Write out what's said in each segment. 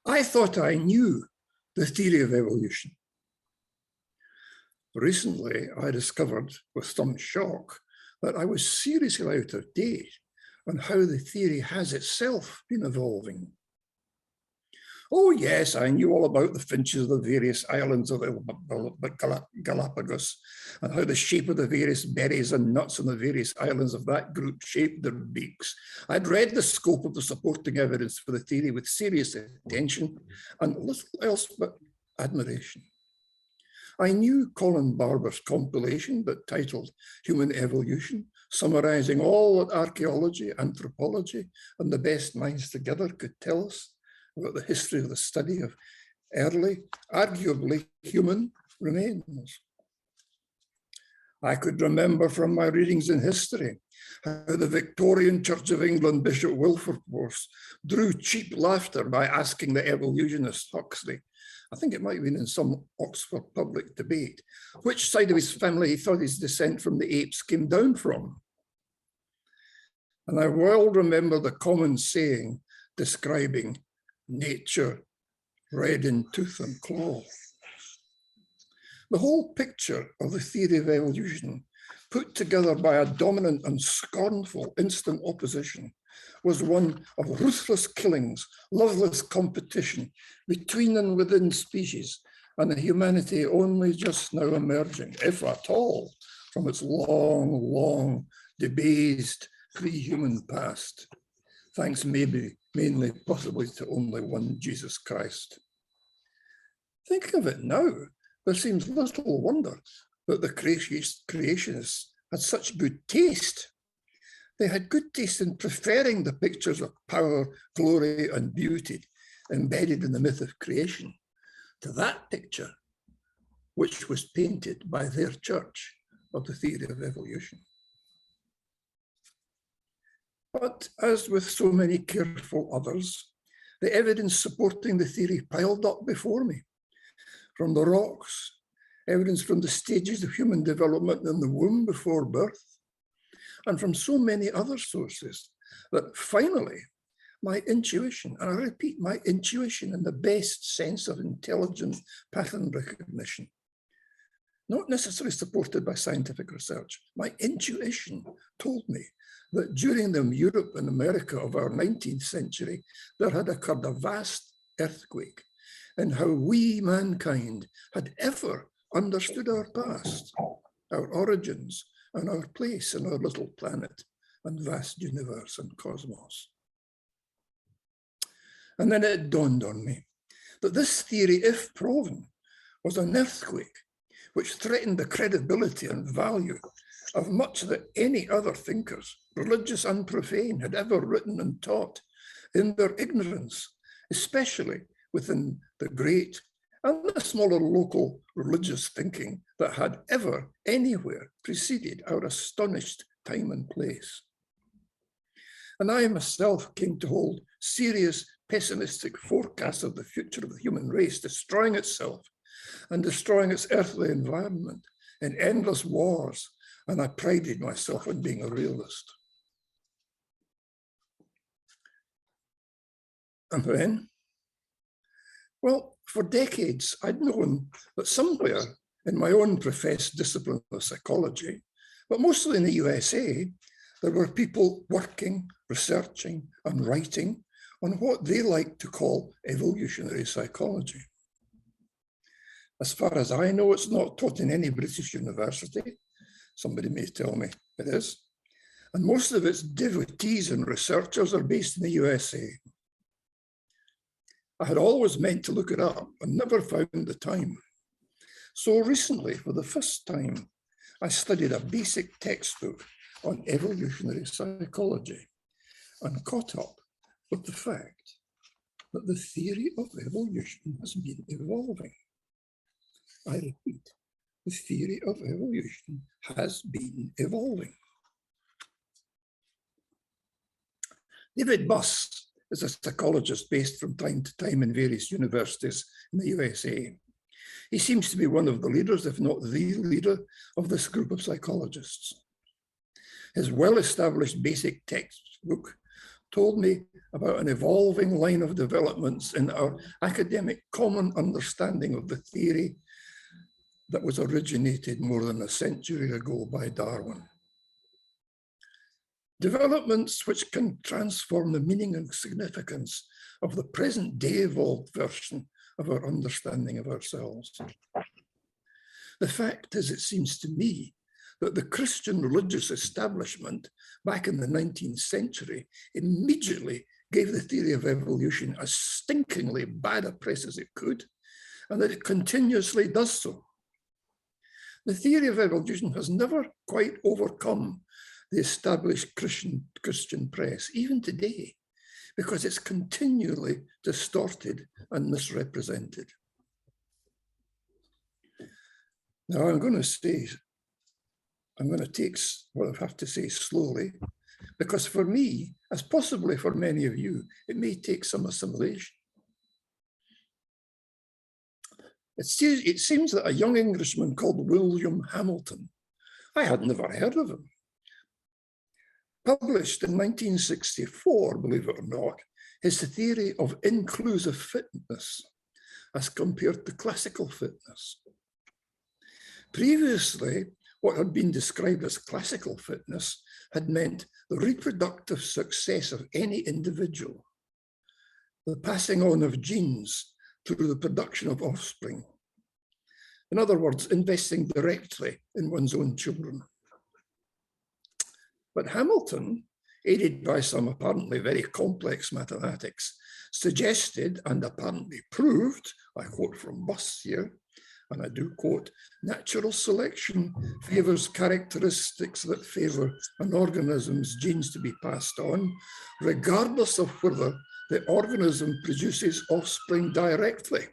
I thought I knew the theory of evolution. Recently, I discovered with some shock that I was seriously out of date on how the theory has itself been evolving. Oh yes, I knew all about the finches of the various islands of Galapagos and how the shape of the various berries and nuts on the various islands of that group shaped their beaks. I'd read the scope of the supporting evidence for the theory with serious attention and little else but admiration. I knew Colin Barber's compilation but titled Human Evolution, summarising all that archaeology, anthropology and the best minds together could tell us about the history of the study of early, arguably human remains. I could remember from my readings in history how the Victorian Church of England Bishop Wilberforce drew cheap laughter by asking the evolutionist Huxley, I think it might have been in some Oxford public debate, which side of his family he thought his descent from the apes came down from. And I well remember the common saying describing nature red in tooth and claw. The whole picture of the theory of evolution, put together by a dominant and scornful instant opposition, was one of ruthless killings, loveless competition between and within species, and a humanity only just now emerging, if at all, from its long, long, debased pre-human past, thanks mainly possibly to only one Jesus Christ. Thinking of it now, there seems little wonder that the creationists had such good taste. They had good taste in preferring the pictures of power, glory, and beauty embedded in the myth of creation to that picture, which was painted by their church of the theory of evolution. But as with so many careful others, the evidence supporting the theory piled up before me. From the rocks, evidence from the stages of human development in the womb before birth, and from so many other sources that finally my intuition, and I repeat, my intuition in the best sense of intelligent pattern recognition, not necessarily supported by scientific research, my intuition told me that during the Europe and America of our 19th century, there had occurred a vast earthquake in how we, mankind, had ever understood our past, our origins, and our place in our little planet and vast universe and cosmos. And then it dawned on me that this theory, if proven, was an earthquake which threatened the credibility and value of much that any other thinkers, religious and profane, had ever written and taught in their ignorance, especially within the great and the smaller local religious thinking that had ever anywhere preceded our astonished time and place. And I myself came to hold serious pessimistic forecasts of the future of the human race, destroying itself and destroying its earthly environment in endless wars, and I prided myself on being a realist. And then, well, for decades, I'd known that somewhere in my own professed discipline of psychology, but mostly in the USA, there were people working, researching, and writing on what they like to call evolutionary psychology. As far as I know, it's not taught in any British university. Somebody may tell me it is. And most of its devotees and researchers are based in the USA. I had always meant to look it up and never found the time. So recently, for the first time, I studied a basic textbook on evolutionary psychology and caught up with the fact that the theory of evolution has been evolving. I repeat, the theory of evolution has been evolving. David Buss is a psychologist based from time to time in various universities in the USA. He seems to be one of the leaders, if not the leader, of this group of psychologists. His well-established basic textbook told me about an evolving line of developments in our academic common understanding of the theory that was originated more than a century ago by Darwin. Developments which can transform the meaning and significance of the present day evolved version of our understanding of ourselves. The fact is, it seems to me, that the Christian religious establishment back in the 19th century immediately gave the theory of evolution as stinkingly bad a press as it could, and that it continuously does so. The theory of evolution has never quite overcome the established Christian press, even today, because it's continually distorted and misrepresented. Now, I'm going to take what I have to say slowly, because for me, as possibly for many of you, it may take some assimilation. It seems that a young Englishman called William Hamilton, I had never heard of him, published in 1964, believe it or not, his theory of inclusive fitness as compared to classical fitness. Previously, what had been described as classical fitness had meant the reproductive success of any individual, the passing on of genes through the production of offspring. In other words, investing directly in one's own children. But Hamilton, aided by some apparently very complex mathematics, suggested and apparently proved, I quote from Buss here, and I do quote, natural selection favors characteristics that favor an organism's genes to be passed on, regardless of whether the organism produces offspring directly.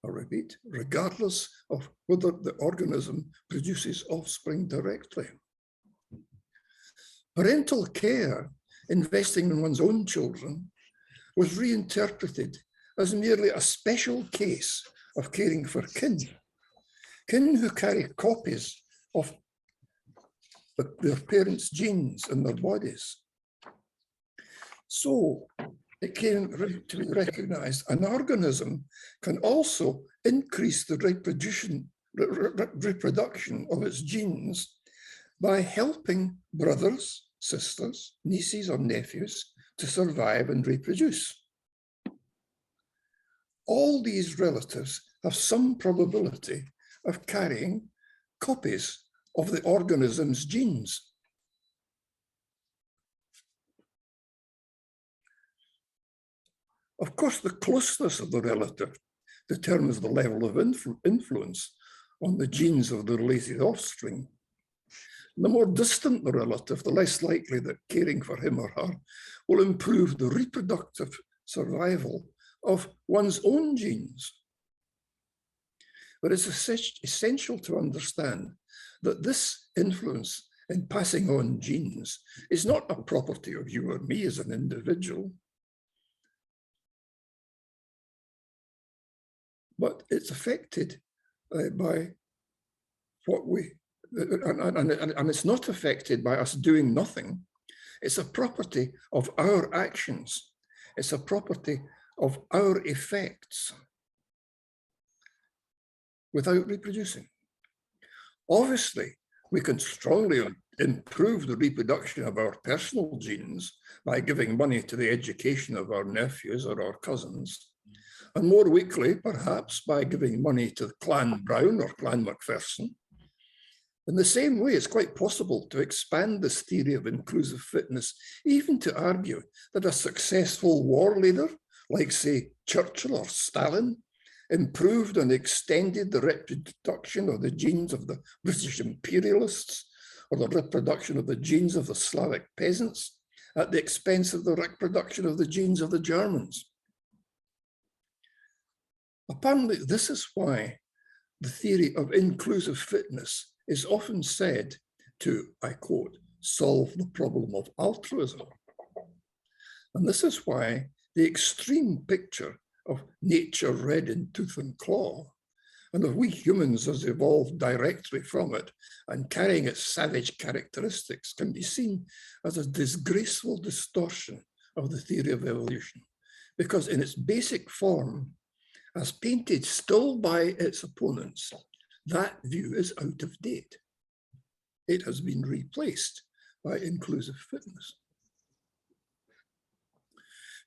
I repeat, regardless of whether the organism produces offspring directly. Parental care, investing in one's own children, was reinterpreted as merely a special case of caring for kin who carry copies of their parents' genes in their bodies. So it came to be recognized an organism can also increase the reproduction of its genes by helping brothers, sisters, nieces or nephews to survive and reproduce. All these relatives have some probability of carrying copies of the organism's genes. Of course, the closeness of the relative determines the level of influence on the genes of the related offspring. The more distant the relative, the less likely that caring for him or her will improve the reproductive survival of one's own genes. But it's essential to understand that this influence in passing on genes is not a property of you or me as an individual, but it's affected by what we, and it's not affected by us doing nothing. It's a property of our actions. It's a property of our effects without reproducing. Obviously, we can strongly improve the reproduction of our personal genes by giving money to the education of our nephews or our cousins, and more weakly, perhaps, by giving money to Clan Brown or Clan Macpherson. In the same way, it's quite possible to expand this theory of inclusive fitness, even to argue that a successful war leader, like, say, Churchill or Stalin, improved and extended the reproduction of the genes of the British imperialists, or the reproduction of the genes of the Slavic peasants, at the expense of the reproduction of the genes of the Germans. Apparently, this is why the theory of inclusive fitness is often said to, I quote, solve the problem of altruism. And this is why the extreme picture of nature red in tooth and claw and if we humans as evolved directly from it and carrying its savage characteristics can be seen as a disgraceful distortion of the theory of evolution, because in its basic form, as painted still by its opponents, that view is out of date. It has been replaced by inclusive fitness.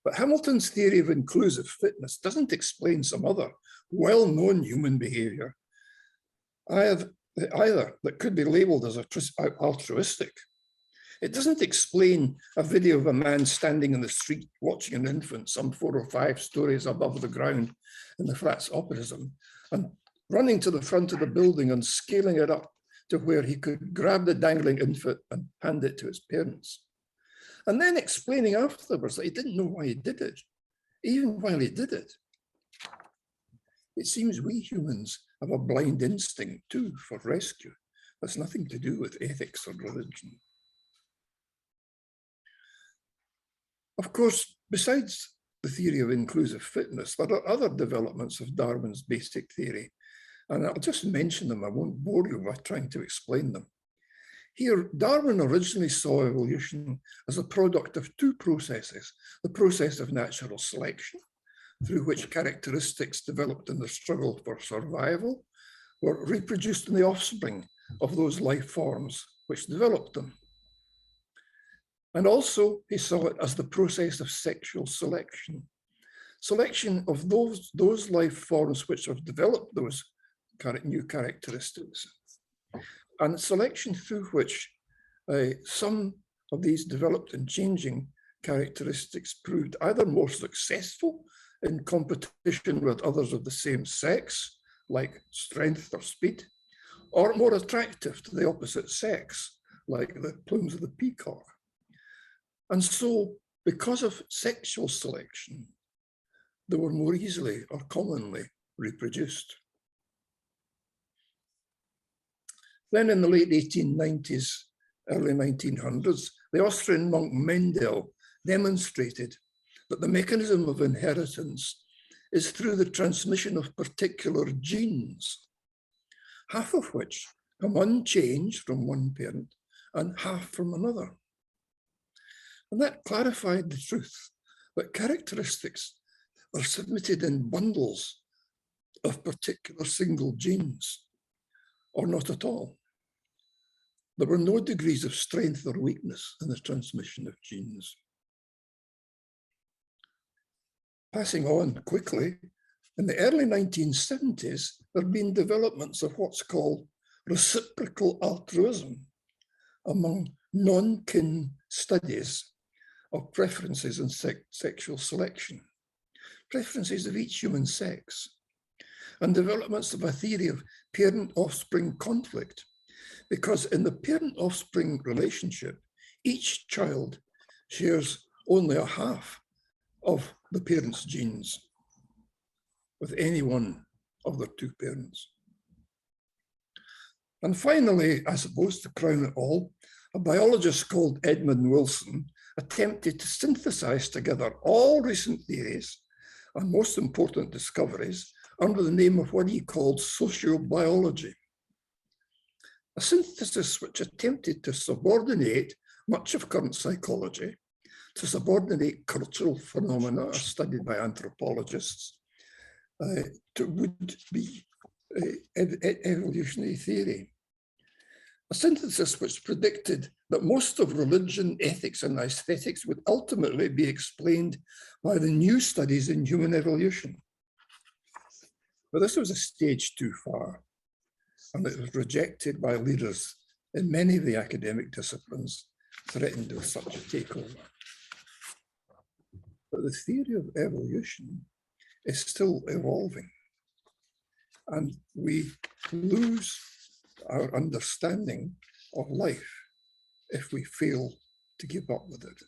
But Hamilton's theory of inclusive fitness doesn't explain some other well-known human behavior either that could be labeled as altruistic. It doesn't explain a video of a man standing in the street watching an infant some 4 or 5 stories above the ground in the flats opposite him and running to the front of the building and scaling it up to where he could grab the dangling infant and hand it to his parents. And then explaining afterwards that he didn't know why he did it, even while he did it. It seems we humans have a blind instinct too for rescue. That's nothing to do with ethics or religion. Of course, besides the theory of inclusive fitness, there are other developments of Darwin's basic theory, and I'll just mention them. I won't bore you by trying to explain them. Here, Darwin originally saw evolution as a product of 2 processes: the process of natural selection, through which characteristics developed in the struggle for survival were reproduced in the offspring of those life forms which developed them. And also, he saw it as the process of sexual selection, selection of those life forms which have developed those new characteristics, and selection through which some of these developed and changing characteristics proved either more successful in competition with others of the same sex, like strength or speed, or more attractive to the opposite sex, like the plumes of the peacock. And so, because of sexual selection, they were more easily or commonly reproduced. Then in the late 1890s, early 1900s, the Austrian monk Mendel demonstrated that the mechanism of inheritance is through the transmission of particular genes, half of which come unchanged from one parent and half from another. And that clarified the truth that characteristics are submitted in bundles of particular single genes, or not at all. There were no degrees of strength or weakness in the transmission of genes. Passing on quickly, in the early 1970s, there have been developments of what's called reciprocal altruism among non-kin studies of preferences in sexual selection, preferences of each human sex, and developments of a theory of parent-offspring conflict, because in the parent-offspring relationship, each child shares only a half of the parent's genes with any one of their 2 parents. And finally, I suppose to crown it all, a biologist called Edmund Wilson attempted to synthesize together all recent theories and most important discoveries under the name of what he called sociobiology. A synthesis which attempted to subordinate much of current psychology, to subordinate cultural phenomena as studied by anthropologists to would-be evolutionary theory. A synthesis which predicted that most of religion, ethics, and aesthetics would ultimately be explained by the new studies in human evolution. But this was a stage too far, and it was rejected by leaders in many of the academic disciplines threatened with such a takeover. But the theory of evolution is still evolving, and we lose our understanding of life if we fail to keep up with it.